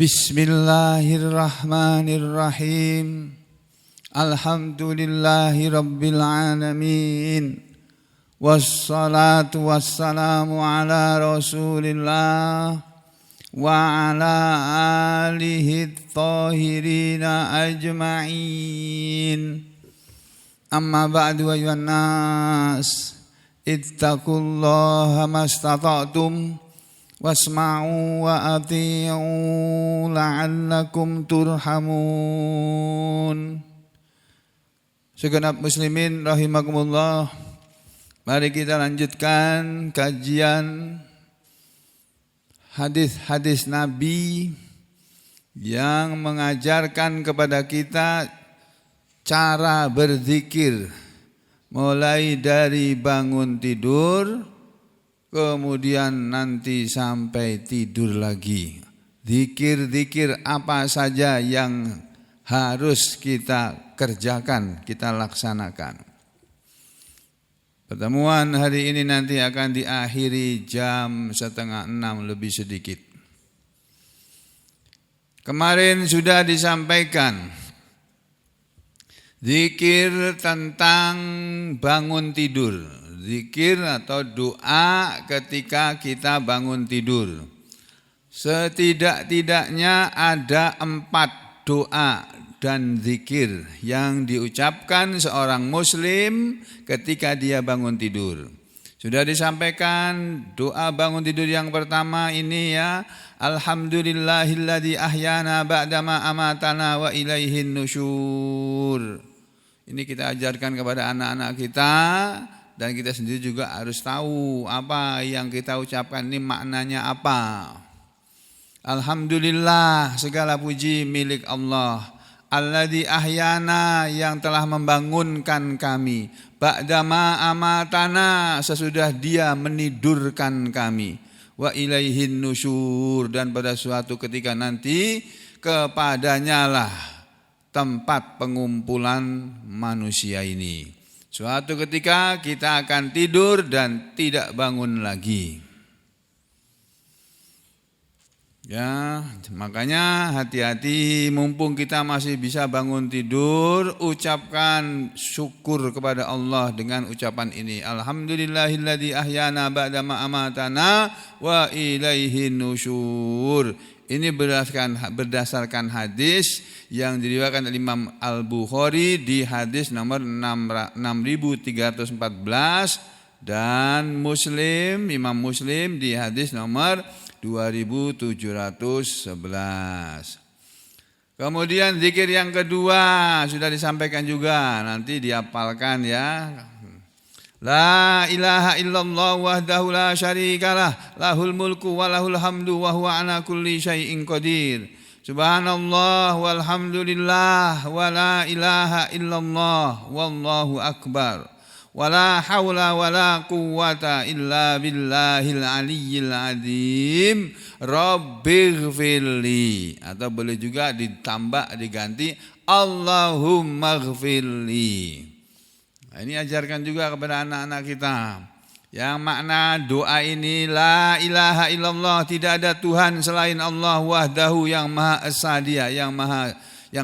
Bismillahirrahmanirrahim. Alhamdulillahi rabbil alamin. Wassalatu wassalamu ala rasulillah wa ala alihi thahirina ajma'in. Amma ba'du ayyuhan nas, ittaqullaha mastata'tum wasma'u wa ati'u la'allakum turhamun. Segenap muslimin rahimakumullah, mari kita lanjutkan kajian hadis-hadis Nabi yang mengajarkan kepada kita cara berzikir mulai dari bangun tidur kemudian nanti sampai tidur lagi. Zikir-zikir apa saja yang harus kita kerjakan, kita laksanakan. Pertemuan hari ini nanti akan diakhiri jam 5:30 lebih sedikit. Kemarin sudah disampaikan zikir tentang bangun tidur. Zikir atau doa ketika kita bangun tidur. Setidak-tidaknya ada 4 doa dan zikir yang diucapkan seorang muslim ketika dia bangun tidur. Sudah disampaikan doa bangun tidur yang pertama ini ya, Alhamdulillahilladzi ahyana ba'dama amatana wa ilaihin nusyur. Ini kita ajarkan kepada anak-anak kita. Dan kita sendiri juga harus tahu apa yang kita ucapkan ini maknanya apa. Alhamdulillah, segala puji milik Allah. Alladzi ahyana, yang telah membangunkan kami. Ba'dama amatana, sesudah dia menidurkan kami. Wa ilaihin nusyur, dan pada suatu ketika nanti kepadanya lah tempat pengumpulan manusia ini. Suatu ketika kita akan tidur dan tidak bangun lagi. Ya, makanya hati-hati, mumpung kita masih bisa bangun tidur, ucapkan syukur kepada Allah dengan ucapan ini. Alhamdulillahilladzi ahyana ba'dama amatana wa ilaihin nusyur. Ini berdasarkan hadis yang diriwayatkan oleh Imam Al-Bukhari di hadis nomor 6314 dan Imam Muslim di hadis nomor 2711. Kemudian zikir yang kedua sudah disampaikan juga, nanti dihafalkan ya. La ilaha illallah wahdahu la syarikalah, lahul mulku wa lahul hamdu wa huwa ala kulli syai'in qadir. Subhanallah walhamdulillah wa la ilaha illallah wallahu akbar. Wa la hawla wa la quwwata illa billahil aliyyil azim. Rabbighfirli, atau boleh juga ditambah diganti Allahumma ghfirli. Nah, ini ajarkan juga kepada anak-anak kita. Yang makna doa ini, la ilaha illallah, tidak ada Tuhan selain Allah, wahdahu, yang maha esa dia, yang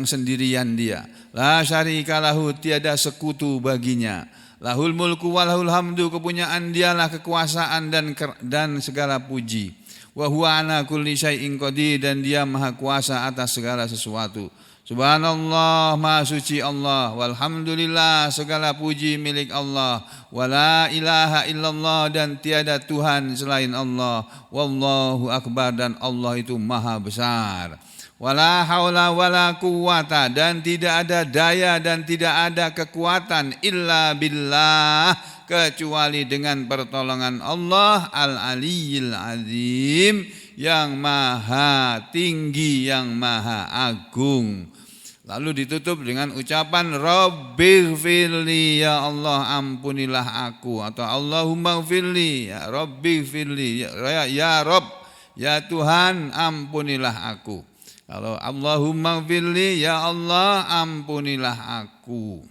sendirian dia. La syarika lahu, tiada sekutu baginya. Lahul mulku wa lahul hamdu, kepunyaan dialah kekuasaan dan segala puji. Wa huwa ala kulli syai'in qadir, dan dia maha kuasa atas segala sesuatu. Subhanallah, maha suci Allah. Walhamdulillah, segala puji milik Allah. Wala ilaha illallah, dan tiada Tuhan selain Allah. Wallahu akbar, dan Allah itu maha besar. Wala haula wala quwwata, dan tidak ada daya dan tidak ada kekuatan illa billah, kecuali dengan pertolongan Allah al-aliyyil azim, yang maha tinggi, yang maha agung. Lalu ditutup dengan ucapan Rabbighfirli, ya Allah ampunilah aku, atau Allahumma ghfirli, ya Rabbighfirli, ya Rabb, ya Tuhan ampunilah aku. Kalau Allahumma ghfirli, ya Allah ampunilah aku.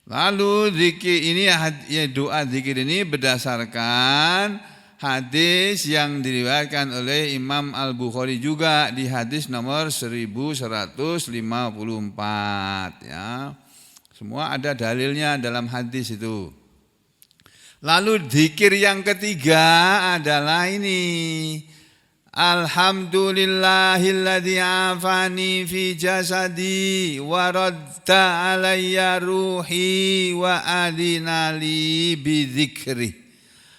Lalu zikir ini, doa zikir ini berdasarkan hadis yang diriwayatkan oleh Imam Al-Bukhari juga di hadis nomor 1154 ya. Semua ada dalilnya dalam hadis itu. Lalu zikir yang ketiga adalah ini. Alhamdulillahilladzi afani fi jasadi wa radda alayya ruhi wa adinali bidzikri.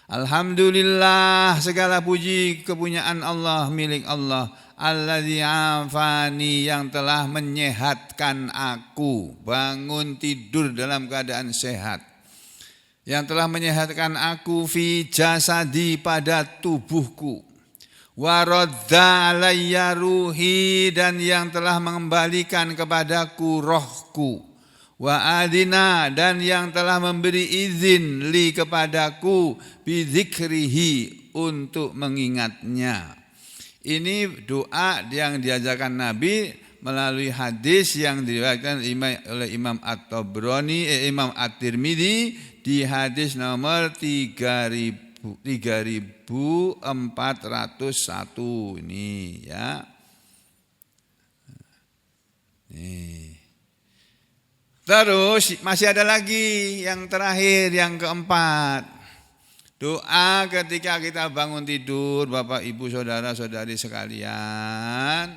Alhamdulillah, segala puji kepunyaan Allah, milik Allah. Alladzi afani, yang telah menyehatkan aku, bangun tidur dalam keadaan sehat. Yang telah menyehatkan aku fi jasadi, pada tubuhku. Wa radda alayya ruhi, dan yang telah mengembalikan kepadaku rohku. Wa adina, dan yang telah memberi izin li kepadaku bidzikrihi, untuk mengingatnya. Ini doa yang diajarkan Nabi melalui hadis yang diriwayatkan oleh Imam At-Tabrani, Imam At-Tirmidzi di hadis nomor 3401 ini ya. Nih. Terus masih ada lagi yang terakhir, yang keempat. Doa ketika kita bangun tidur, Bapak Ibu saudara-saudari sekalian,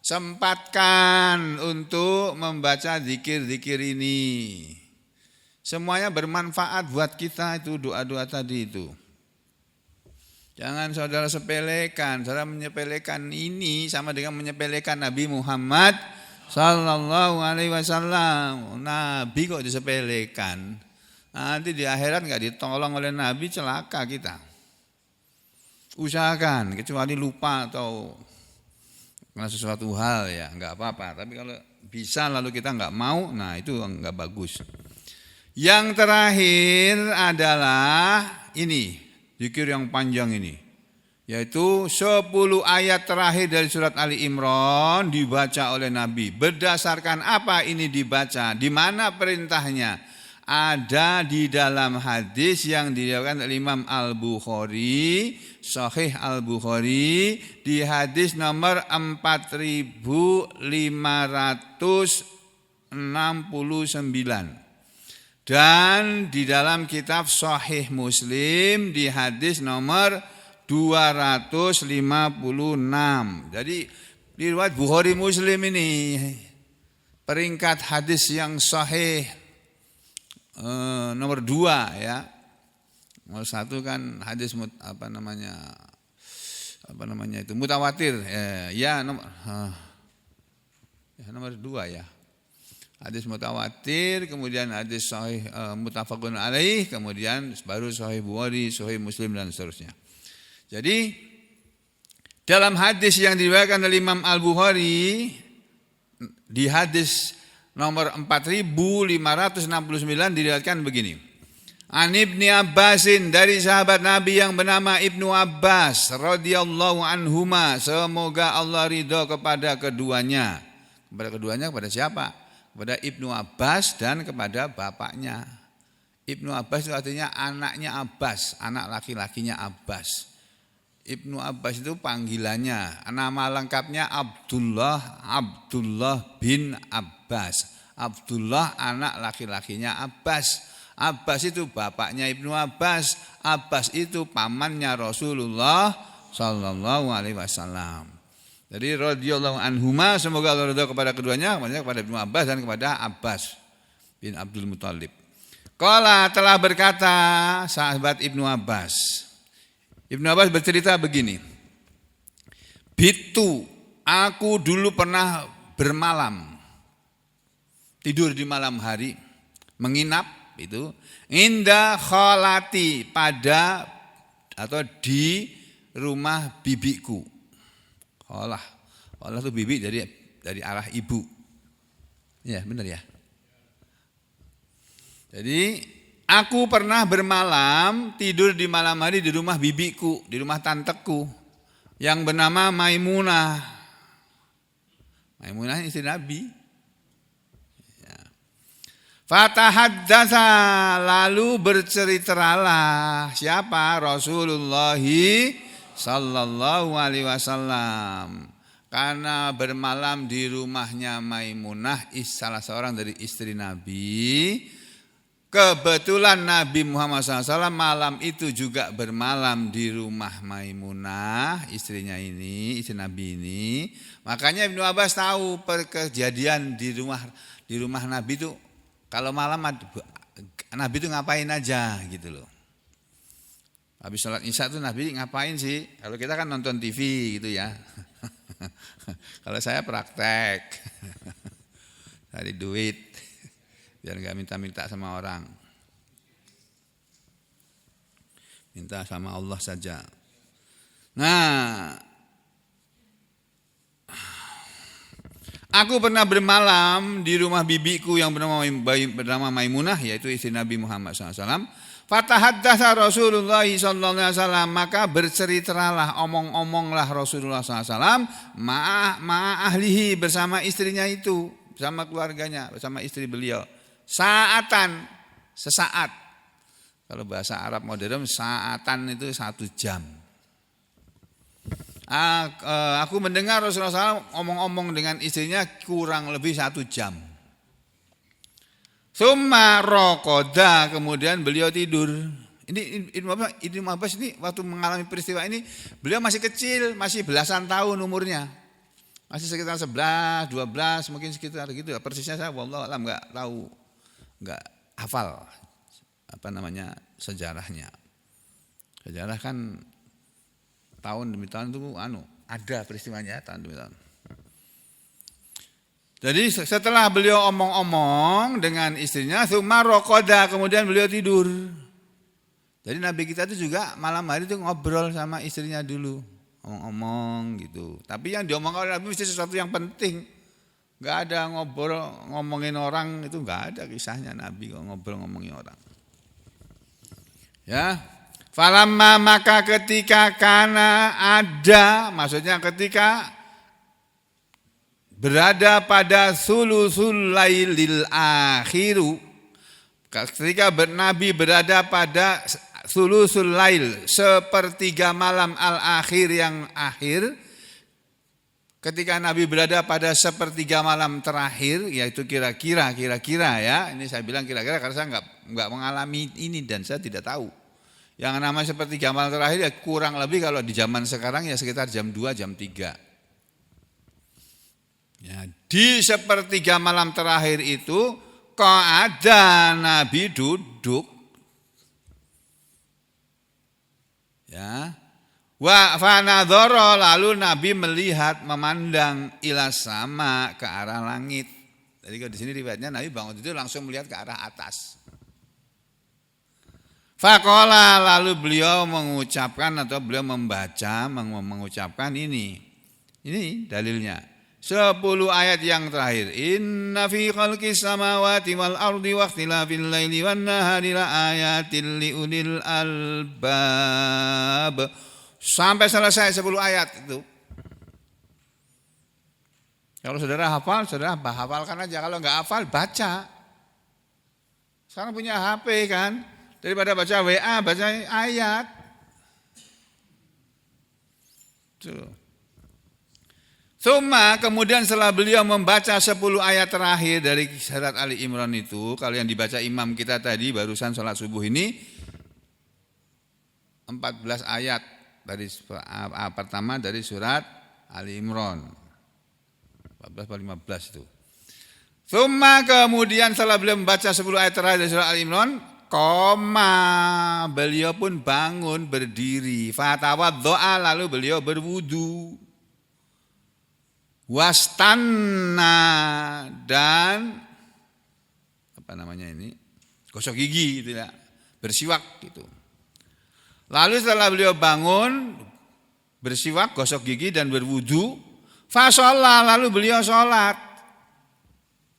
sempatkan untuk membaca zikir-zikir ini. Semuanya bermanfaat buat kita itu, doa-doa tadi itu. Jangan saudara sepelekan, saudara menyepelekan ini sama dengan menyepelekan Nabi Muhammad Sallallahu Alaihi Wasallam. Nabi kok disepelekan? Nanti di akhirat nggak ditolong oleh Nabi, celaka kita. Usahakan, kecuali lupa atau karena sesuatu hal ya nggak apa-apa. Tapi kalau bisa lalu kita nggak mau, nah itu nggak bagus. Yang terakhir adalah ini, zikir yang panjang ini, yaitu 10 ayat terakhir dari surat Ali Imran dibaca oleh Nabi. Berdasarkan apa ini dibaca? Di mana perintahnya? Ada di dalam hadis yang diriwayatkan oleh Imam Al-Bukhari, Sahih Al-Bukhari di hadis nomor 4569. Dan di dalam kitab Sahih Muslim di hadis nomor 256. Jadi di riwayat Bukhari Muslim ini peringkat hadis yang sahih nomor 2 ya. Nomor 1 kan hadis itu mutawatir nomor 2 ya. Hadis mutawatir, kemudian hadis sahih muttafaqun alaih, kemudian baru sahih Bukhari, sahih Muslim dan seterusnya. Jadi dalam hadis yang diriwayatkan oleh Imam Al-Bukhari di hadis nomor 4569 diriwayatkan begini. An Ibni Abbasin, dari sahabat Nabi yang bernama Ibnu Abbas radhiyallahu anhuma, semoga Allah ridho kepada keduanya. Kepada siapa? Kepada Ibnu Abbas dan kepada bapaknya. Ibnu Abbas itu artinya anaknya Abbas, anak laki-lakinya Abbas. Ibnu Abbas itu panggilannya, nama lengkapnya Abdullah bin Abbas. Abdullah anak laki-lakinya Abbas. Abbas itu bapaknya Ibnu Abbas. Abbas itu pamannya Rasulullah Sallallahu Alaihi Wasallam. Jadi radhiyallahu anhuma, semoga Allah ridha kepada keduanya, maksudnya kepada Ibnu Abbas dan kepada Abbas bin Abdul Muthalib. Qala, telah berkata sahabat Ibnu Abbas. Ibnu Abbas bercerita begini. Bitu, aku dulu pernah bermalam, tidur di malam hari, menginap itu inda kholati, pada atau di rumah bibiku. Kholah itu bibi dari arah ibu. Ya, benar ya. Jadi aku pernah bermalam, tidur di malam hari di rumah bibiku, di rumah tanteku yang bernama Maimunah. Maimunah istri Nabi. Ya. Fatahaddatsa, lalu berceritalah siapa? Rasulullah sallallahu alaihi wasallam. Karena bermalam di rumahnya Maimunah, salah seorang dari istri Nabi. Kebetulan Nabi Muhammad SAW malam itu juga bermalam di rumah Maimunah, istrinya ini, istri Nabi ini. Makanya Ibnu Abbas tahu kejadian di rumah Nabi itu. Kalau malam Nabi itu ngapain aja gitu loh. Habis sholat isya itu Nabi ngapain sih? Kalau kita kan nonton TV gitu ya. Kalau saya praktek. Cari duit. Biar gak minta-minta sama orang. Minta sama Allah saja. Nah, aku pernah bermalam di rumah bibiku yang bernama Maimunah, yaitu istri Nabi Muhammad SAW. Fatahaddatsa Rasulullah sallallahu alaihi wasallam, maka berceritalah, omong-omonglah Rasulullah SAW ahlihi, bersama istrinya itu, bersama keluarganya, bersama istri beliau. Saatan, sesaat. Kalau bahasa Arab modern, saatan itu 1 jam. Aku mendengar Rasulullah SAW omong-omong dengan istrinya kurang lebih 1 jam. Summa rokoda, kemudian beliau tidur. Ini Ibnu Abbas ini waktu mengalami peristiwa ini, beliau masih kecil, masih belasan tahun umurnya. Masih sekitar 11, 12, mungkin sekitar gitu. Persisnya saya wallahu alam enggak tahu, enggak hafal sejarahnya. Sejarah kan tahun demi tahun itu ada peristiwanya tahun demi tahun. Jadi setelah beliau omong-omong dengan istrinya, tsumma raqada, kemudian beliau tidur. Jadi Nabi kita itu juga malam hari itu ngobrol sama istrinya dulu, omong-omong gitu. Tapi yang diomongkan oleh Nabi mesti sesuatu yang penting. Enggak ada ngomongin orang, itu enggak ada kisahnya Nabi kok ngobrol-ngomongin orang. Ya. Falamma, maka ketika kana ada, maksudnya ketika berada pada sulusul lailil akhiru, ketika Nabi berada pada sulusul lail, sepertiga malam al-akhir yang akhir, ketika Nabi berada pada sepertiga malam terakhir, yaitu kira-kira ya, ini saya bilang kira-kira karena saya enggak mengalami ini dan saya tidak tahu. Yang namanya sepertiga malam terakhir ya kurang lebih kalau di zaman sekarang ya sekitar jam 2, jam 3. Ya, di sepertiga malam terakhir itu kok ada Nabi duduk. Ya. Wa fanadhara, lalu Nabi melihat, memandang ila sama, ke arah langit. Jadi kalau di sini riwayatnya Nabi bangun tidur langsung melihat ke arah atas. Faqala, lalu beliau mengucapkan atau beliau membaca mengucapkan ini. Ini dalilnya. 10 ayat yang terakhir. Inna fi khalqis samawati wal ardi wa ikhtilafil laili wan nahari la ayatil liulil albab. Sampai selesai 10 ayat itu. Kalau saudara hafal, saudara hafalkan aja. Kalau enggak hafal, baca. Sekarang punya HP kan, daripada baca WA, baca ayat. Tuh. Suma, kemudian setelah beliau membaca 10 ayat terakhir dari surat Ali Imran itu, kalau yang dibaca imam kita tadi barusan sholat subuh ini 14 ayat dari pertama dari surat Ali Imran 14 atau 15 itu. Suma, kemudian setelah beliau membaca 10 ayat terakhir dari surat Ali Imran, koma, beliau pun bangun berdiri, fatawaddoa, lalu beliau berwudu. Wastanna, dan gosok gigi gitu ya, bersiwak gitu. Lalu setelah beliau bangun bersiwak, gosok gigi dan berwudu, fasholla, lalu beliau sholat.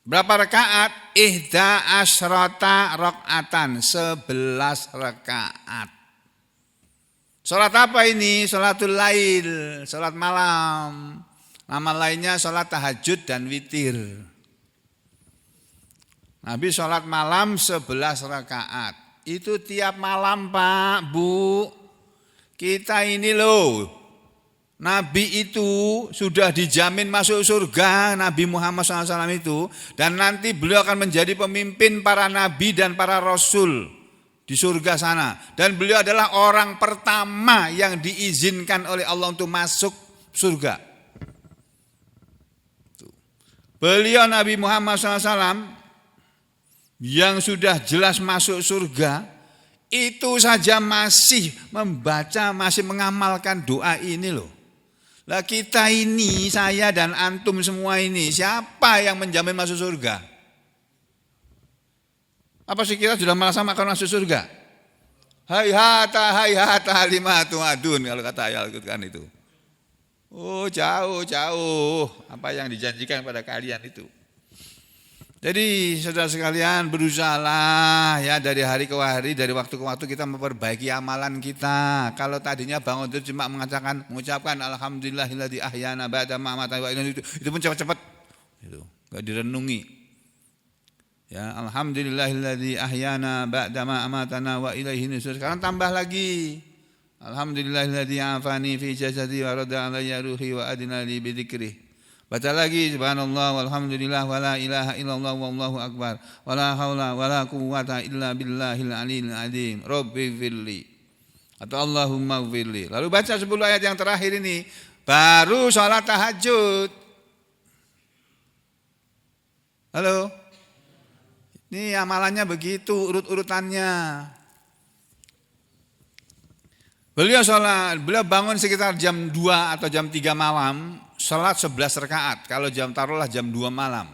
Berapa rakaat? Ihda asrota rakaatan, 11 rakaat. Sholat apa ini? Sholatul lail, sholat malam. Nama lainnya sholat tahajud dan witir. Nabi sholat malam 11 rakaat. Itu tiap malam Pak, Bu. Kita ini loh, Nabi itu sudah dijamin masuk surga, Nabi Muhammad SAW itu. Dan nanti beliau akan menjadi pemimpin para nabi dan para rasul di surga sana. Dan beliau adalah orang pertama yang diizinkan oleh Allah untuk masuk surga. Beliau Nabi Muhammad SAW yang sudah jelas masuk surga, itu saja masih membaca, masih mengamalkan doa ini loh. Lah kita ini, saya dan antum semua ini, siapa yang menjamin masuk surga? Apa sih kita sudah merasa akan masuk surga? Hayhata lima tu'adun, kalau kata ayat kan itu. Oh jauh, apa yang dijanjikan pada kalian itu. Jadi saudara sekalian, berusahalah ya dari hari ke hari, dari waktu ke waktu kita memperbaiki amalan kita. Kalau tadinya bangun itu cuma mengucapkan alhamdulillahilladzi ahyana ba'da ma amatana wa ilayhi, itu pun cepat-cepat. Itu enggak direnungi. Ya, alhamdulillahilladzi ahyana ba'da ma amatana wa ilayhi nusyur. Sekarang tambah lagi. Alhamdulillahilladzi afani fi jasadi wa radda alayya ruhi wa adina li bi dzikrih. Baca lagi subhanallah walhamdulillah wala ilaha illallah wallahu akbar wala haula wala quwwata illa billahil aliyil azim rabbi firli atau Allahumma firli. Lalu baca 10 ayat yang terakhir ini baru sholat tahajud. Halo. Ini amalannya begitu urut-urutannya. Beliau bangun sekitar jam 2 atau jam 3 malam, sholat 11 rakaat. Kalau taruhlah jam 2 malam.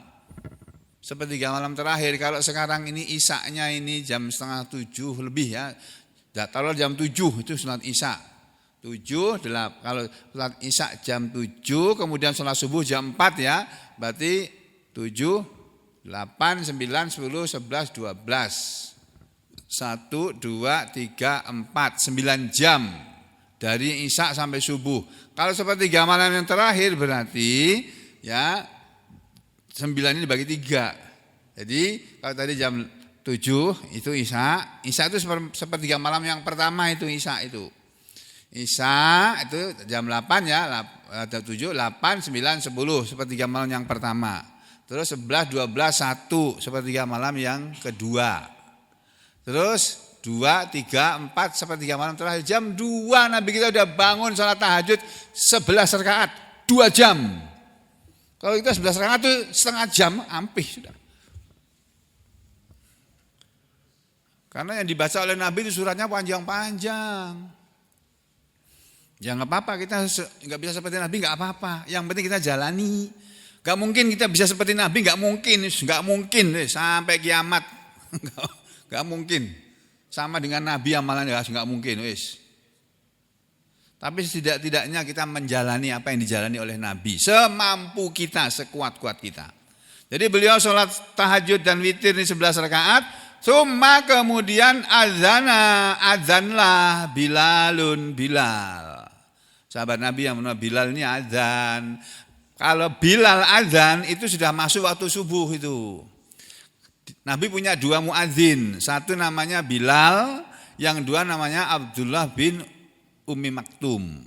Sepertiga malam terakhir. Kalau sekarang ini isya-nya ini jam 6:30 lebih ya. Taruh jam 7 itu sholat isya. 7, 8. Kalau sholat isya jam 7, kemudian sholat subuh jam 4 ya. Berarti 7, 8, 9, 10, 11, 12. 1, 2, 3, 4, 9 jam dari isya sampai subuh. Kalau sepertiga malam yang terakhir berarti ya 9 ini dibagi 3. Jadi kalau tadi jam 7 itu isya itu sepertiga malam yang pertama itu isya itu. Isya itu jam 8 ya, 7, 8, 9, 10 sepertiga malam yang pertama. Terus 11, 12, 1 sepertiga malam yang kedua. Terus 2, 3, 4 sepertiga malam terakhir. Jam 2 Nabi kita udah bangun sholat tahajud 11 rakaat 2 jam. Kalau kita 11 rakaat itu setengah jam hampir sudah. Karena yang dibaca oleh Nabi itu suratnya panjang-panjang. Ya nggak apa-apa, kita nggak bisa seperti Nabi nggak apa-apa. Yang penting kita jalani. Nggak mungkin kita bisa seperti Nabi, nggak mungkin sampai kiamat. Gak mungkin. Sama dengan Nabi amalan gak mungkin. Wis. Tapi setidak-tidaknya kita menjalani apa yang dijalani oleh Nabi. Semampu kita, sekuat-kuat kita. Jadi beliau sholat tahajud dan witir ini 11 rakaat. Summa kemudian azanlah Bilal. Sahabat Nabi yang menurut Bilal ini azan. Kalau Bilal azan itu sudah masuk waktu subuh itu. Nabi punya 2 muadzin, satu namanya Bilal, yang 2 namanya Abdullah bin Ummi Maktum.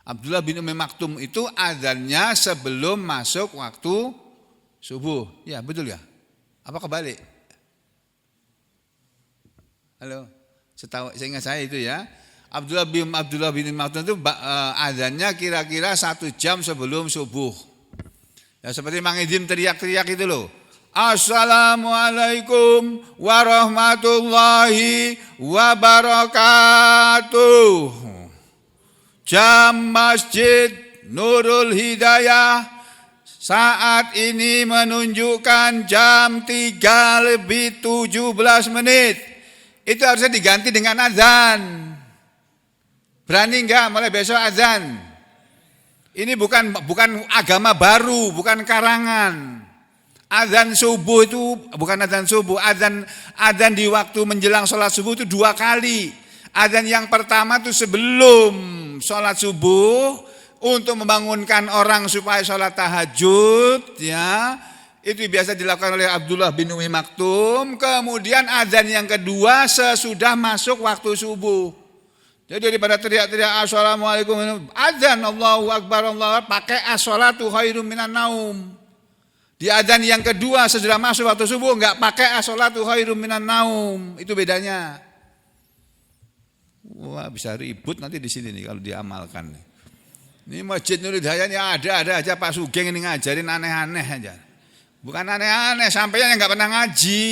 Abdullah bin Ummi Maktum itu azannya sebelum masuk waktu subuh. Ya betul ya? Apa kebalik? Halo, seingat saya itu ya. Abdullah bin Ummi Maktum itu azannya kira-kira 1 jam sebelum subuh. Ya seperti Mang Idim teriak-teriak itu loh. Assalamualaikum warahmatullahi wabarakatuh. Jam Masjid Nurul Hidayah saat ini menunjukkan jam 3:17. Itu harusnya diganti dengan azan. Berani enggak mulai besok azan? Ini bukan agama baru, bukan karangan. Azan subuh itu bukan azan subuh, azan di waktu menjelang sholat subuh itu 2 kali. Azan yang pertama itu sebelum sholat subuh untuk membangunkan orang supaya sholat tahajud, ya Itu biasa dilakukan oleh Abdullah bin Umi Maktum. Kemudian azan yang kedua sesudah masuk waktu subuh. Jadi daripada teriak-teriak assalamualaikum, azan Allahu Akbar, Allahu Akbar, pakai as-salatu khairum minan naum. Di azan yang kedua sesudah masuk waktu subuh enggak pakai as-salatu khairum minan naum. Itu bedanya. Wah, bisa ribut nanti di sini nih kalau diamalkan. Ini Masjid Nurul Hidayah ini ada aja Pak Sugeng ini ngajarin aneh-aneh aja. Bukan aneh-aneh, sampainya nggak pernah ngaji,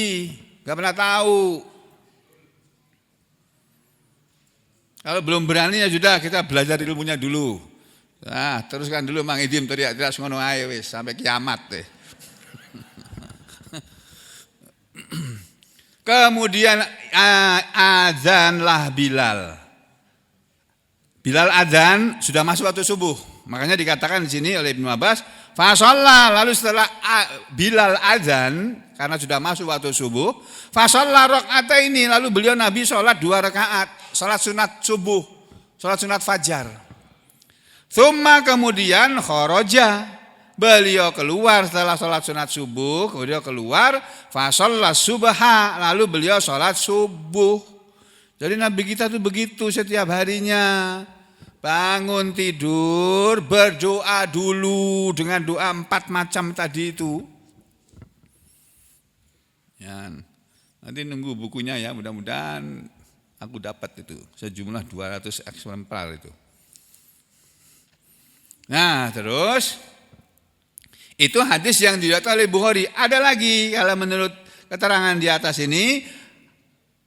nggak pernah tahu. Kalau belum berani ya sudah kita belajar ilmunya dulu. Nah, teruskan dulu Mang Idim teriak-teriak ngono ae wis sampai kiamat deh. Kemudian azanlah Bilal. Bilal azan sudah masuk waktu subuh. Makanya dikatakan di sini oleh Ibnu Abbas, fa shalla, lalu setelah Bilal azan karena sudah masuk waktu subuh, fa shalla rakaataini, lalu beliau Nabi sholat 2 rakaat, sholat sunat subuh, sholat sunat fajar. Tsumma kemudian kharaja, beliau keluar setelah sholat sunat subuh, beliau keluar, fa shalla subha, lalu beliau sholat subuh. Jadi Nabi kita tuh begitu setiap harinya. Bangun tidur, berdoa dulu dengan doa 4 macam tadi itu. Ya, nanti nunggu bukunya ya, mudah-mudahan aku dapat itu sejumlah 200 eksemplar itu. Nah, terus itu hadis yang diriwayatkan oleh Bukhari. Ada lagi kalau menurut keterangan di atas ini,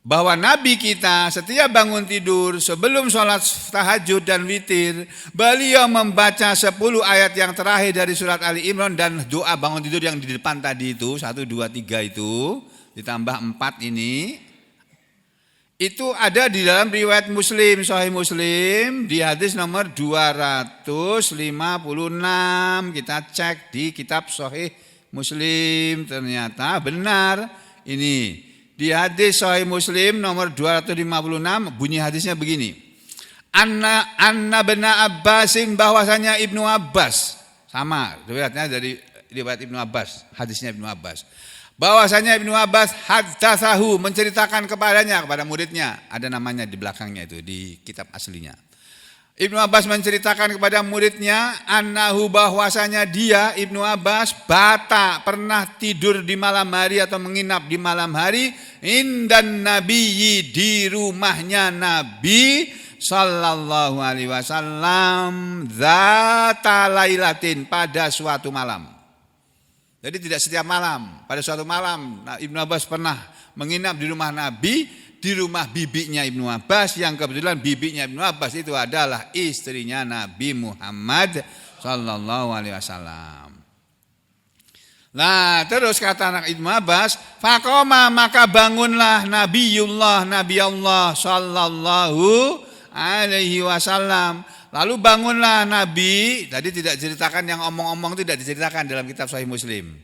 bahwa Nabi kita setiap bangun tidur sebelum sholat tahajud dan witir, beliau membaca 10 ayat yang terakhir dari surat Ali Imran dan doa bangun tidur yang di depan tadi itu 1, 2, 3 itu ditambah 4 ini. Itu ada di dalam riwayat Muslim, Sahih Muslim di hadis nomor 256. Kita cek di kitab Sahih Muslim, ternyata benar ini. Di hadis Sahih Muslim nomor 256 bunyi hadisnya begini. Anna bin Abbasin, bahwasanya Ibnu Abbas, sama riwayatnya dari riwayat Ibnu Abbas, hadisnya Ibnu Abbas. Bahwasanya Ibnu Abbas haddatsahu, menceritakan kepadanya, kepada muridnya, ada namanya di belakangnya itu di kitab aslinya. Ibnu Abbas menceritakan kepada muridnya, annahu, bahwasanya dia Ibnu Abbas bata, pernah tidur di malam hari atau menginap di malam hari, indan nabiyyi, di rumahnya Nabi sallallahu alaihi wasallam, zata lailatin, pada suatu malam. Jadi tidak setiap malam, pada suatu malam Ibnu Abbas pernah menginap di rumah Nabi, di rumah bibinya Ibnu Abbas, yang kebetulan bibinya Ibnu Abbas itu adalah istrinya Nabi Muhammad sallallahu alaihi wasallam. Nah, terus kata anak Ibnu Abbas, faqoma, maka bangunlah Nabi Allah sallallahu alaihi wasallam. Lalu bangunlah Nabi, tadi tidak diceritakan, yang omong-omong tidak diceritakan dalam kitab Sahih Muslim.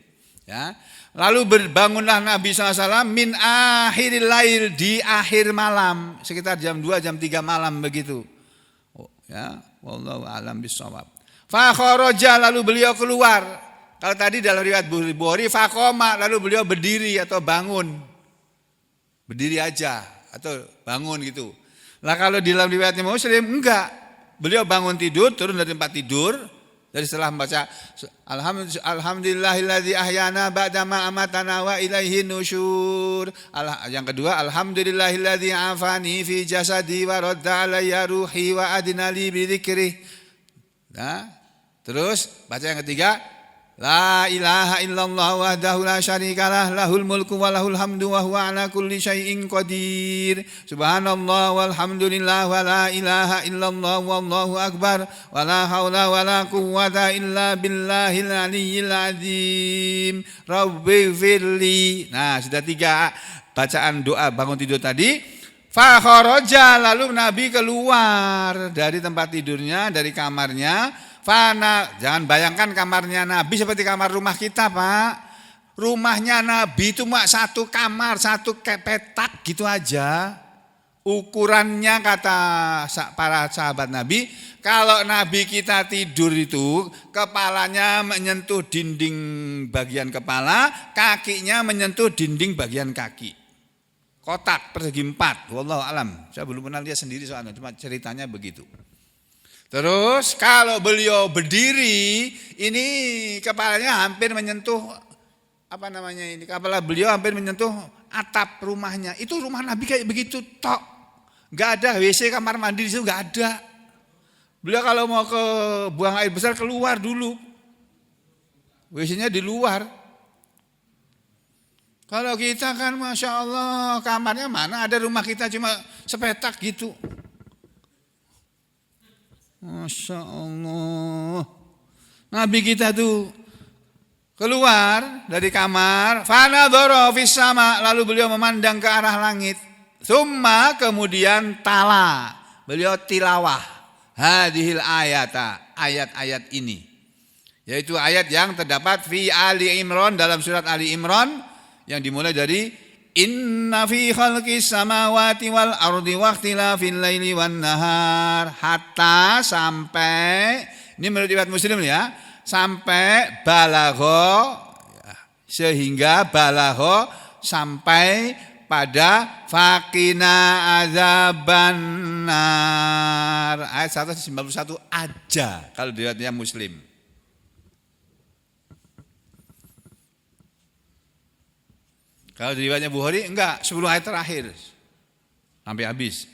Ya. Lalu berbangunlah Nabi SAW min akhiril lail, di akhir malam, sekitar jam 2, jam 3 malam begitu. Ya, wallahu a'lam bishawab. Fa kharaja, lalu beliau keluar. Kalau tadi dalam riwayat Bukhari faqoma, lalu beliau berdiri atau bangun. Berdiri aja atau bangun gitu. Lah kalau di dalam riwayatnya Muslim enggak. Beliau bangun tidur, turun dari tempat tidur. Dari setelah membaca alhamdulillahilladzi ahyana ba'dama amatana wa ilaihi nusyur. Yang kedua, alhamdulillahilladzi afani fi jasadi wa radda alayya ruhi wa adnali bi dzikri. Nah, terus baca yang ketiga, la ilaha illallah wahdahu la syarikalah, lahul mulku wa lahul hamdu wa huwa ala kulli syai'in qadir. Subhanallah walhamdulillah wa la ilaha illallah wallahu akbar wa la haula wa la quwwata illa billahil aliyyil azim. Rabbi firli. Nah, sudah 3 bacaan doa bangun tidur tadi. Fa kharaja, lalu Nabi keluar dari tempat tidurnya, dari kamarnya. Fana, jangan bayangkan kamarnya Nabi seperti kamar rumah kita, Pak. Rumahnya Nabi itu cuma 1 kamar, 1 petak gitu aja. ukurannya kata para sahabat Nabi, kalau Nabi kita tidur itu kepalanya menyentuh dinding bagian kepala, kakinya menyentuh dinding bagian kaki. Kotak persegi 4, wallahu alam. Saya belum pernah lihat sendiri soalnya, cuma ceritanya begitu. Terus kalau beliau berdiri, ini kepalanya hampir menyentuh kepala beliau hampir menyentuh atap rumahnya. Itu rumah Nabi kayak begitu tok. Enggak ada WC, kamar mandi di situ enggak ada. Beliau kalau mau ke buang air besar keluar dulu. WC-nya di luar. Kalau kita kan Masya Allah kamarnya mana ada, rumah kita cuma sepetak gitu. Masya Allah. Nabi kita tuh keluar dari kamar, fanadhara fis sama, lalu beliau memandang ke arah langit. Tsumma kemudian tala, beliau tilawah hadhil ayata, ayat-ayat ini. Yaitu ayat yang terdapat fi Ali Imran, dalam surat Ali Imran yang dimulai dari inna fi khalqis samawati wal ardi waqtilafil laili wan nahar, hatta sampai ini menurut riwayat Muslim ya, sampai balagho, sehingga balagho sampai pada faqina azabannar, ayat 191 aja kalau diriwayatnya Muslim. Kalau diriwayatnya Bukhari enggak, 10 ayat terakhir sampai habis.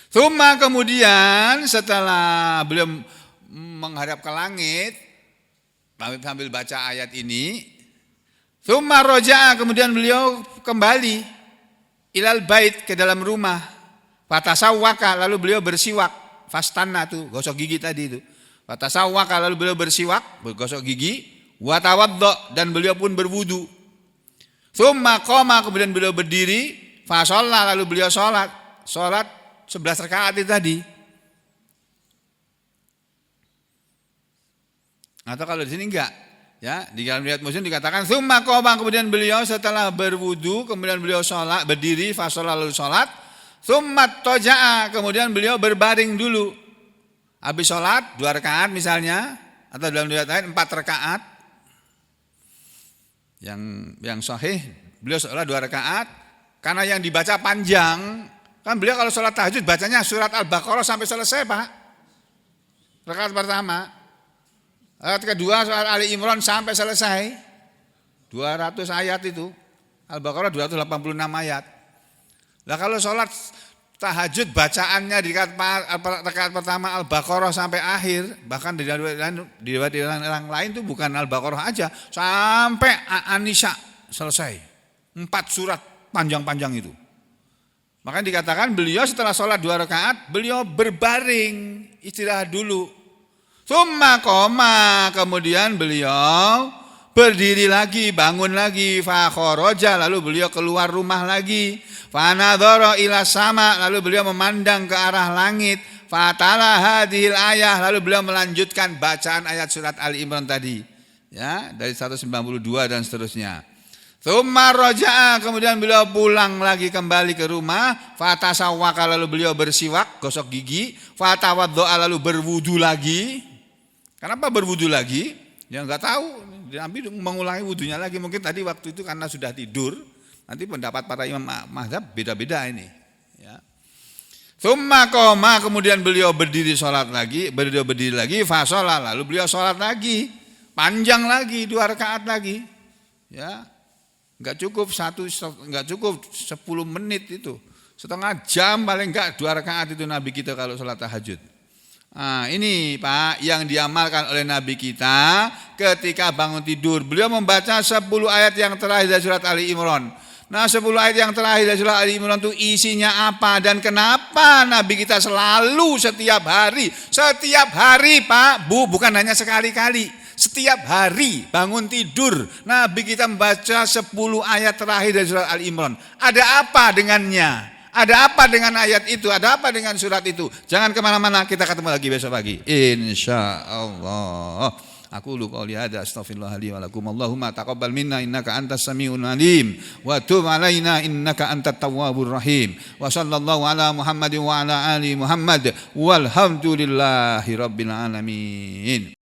Tsumma kemudian setelah beliau menghadap ke langit sambil baca ayat ini, tsumma roja'a, kemudian beliau kembali ilal bait, ke dalam rumah. Fatasawwaka, lalu beliau bersiwak. Fastanna tuh, gosok gigi tadi itu. Fatasawwaka, lalu beliau bersiwak, bergosok gigi. Watawaddo, dan beliau pun berwudu. Tsumma qoma, kemudian beliau berdiri. Fasholla, lalu beliau sholat. Sholat 11 rakaat itu tadi. Atau kalau di sini enggak, ya, di dalam riwayat Muslim dikatakan tsumma qoma, kemudian beliau setelah berwudu, kemudian beliau sholat, berdiri, fasholla, lalu sholat. Tsumma toja'a, kemudian beliau berbaring dulu. Habis sholat 2 rakaat misalnya, atau dalam riwayat lain 4 rakaat. Yang sahih beliau sholat 2 rakaat, karena yang dibaca panjang. Kan beliau kalau sholat tahajud bacanya surat Al-Baqarah sampai selesai, Pak. Rakaat pertama. Rakaat kedua surat Ali Imran sampai selesai. 200 ayat itu. Al-Baqarah 286 ayat. Lah kalau sholat tahajud bacaannya di rakaat pertama Al-Baqarah sampai akhir, bahkan di riwayat yang lain itu bukan Al-Baqarah aja, sampai An-Nisa selesai. 4 surat panjang-panjang itu. Makanya dikatakan beliau setelah sholat 2 rakaat, beliau berbaring, istirahat dulu. Tsumma qoma, kemudian beliau berdiri lagi, bangun lagi. Fa kharaja, lalu beliau keluar rumah lagi. Fa nadhara ila sama, lalu beliau memandang ke arah langit. Fa tala hadhil ayah, lalu beliau melanjutkan bacaan ayat surat Ali Imran tadi. Ya, dari 192 dan seterusnya. Tsumma raja'a, kemudian beliau pulang lagi kembali ke rumah. Fatasawwaka, lalu beliau bersiwak, gosok gigi. Fatawaddo'a, lalu berwudu lagi. Kenapa berwudu lagi? Ya enggak tahu. Nabi mengulangi wudunya lagi. Mungkin tadi waktu itu karena sudah tidur. Nanti pendapat para imam mazhab beda-beda ini. Ya. Tsumma qoma, kemudian beliau berdiri sholat lagi. Beliau berdiri lagi. Fasholla, lalu beliau sholat lagi. Panjang lagi, 2 rakaat lagi. Ya. Enggak cukup 10 menit itu. Setengah jam paling enggak 2 rakaat itu Nabi kita kalau sholat tahajud. Nah, ini Pak yang diamalkan oleh Nabi kita ketika bangun tidur. Beliau membaca 10 ayat yang terakhir dari surat Ali Imran. Nah 10 ayat yang terakhir dari surat Ali Imran itu isinya apa dan kenapa Nabi kita selalu setiap hari Pak, Bu, bukan hanya sekali-kali. Setiap hari bangun tidur Nabi kita membaca 10 ayat terakhir dari surat Al-Imran. Ada apa dengannya? Ada apa dengan ayat itu? Ada apa dengan surat itu? Jangan kemana-mana, kita ketemu lagi besok pagi, insya Allah. Aqulu qouli hadza astaghfirullah li wa lakum. Allahumma taqabbal minna innaka antas samiul alim wa tub alaina innaka antat tawwabur rahim. Wa sallallahu ala Muhammadin wa ala ali Muhammad walhamdulillahi rabbil alamin.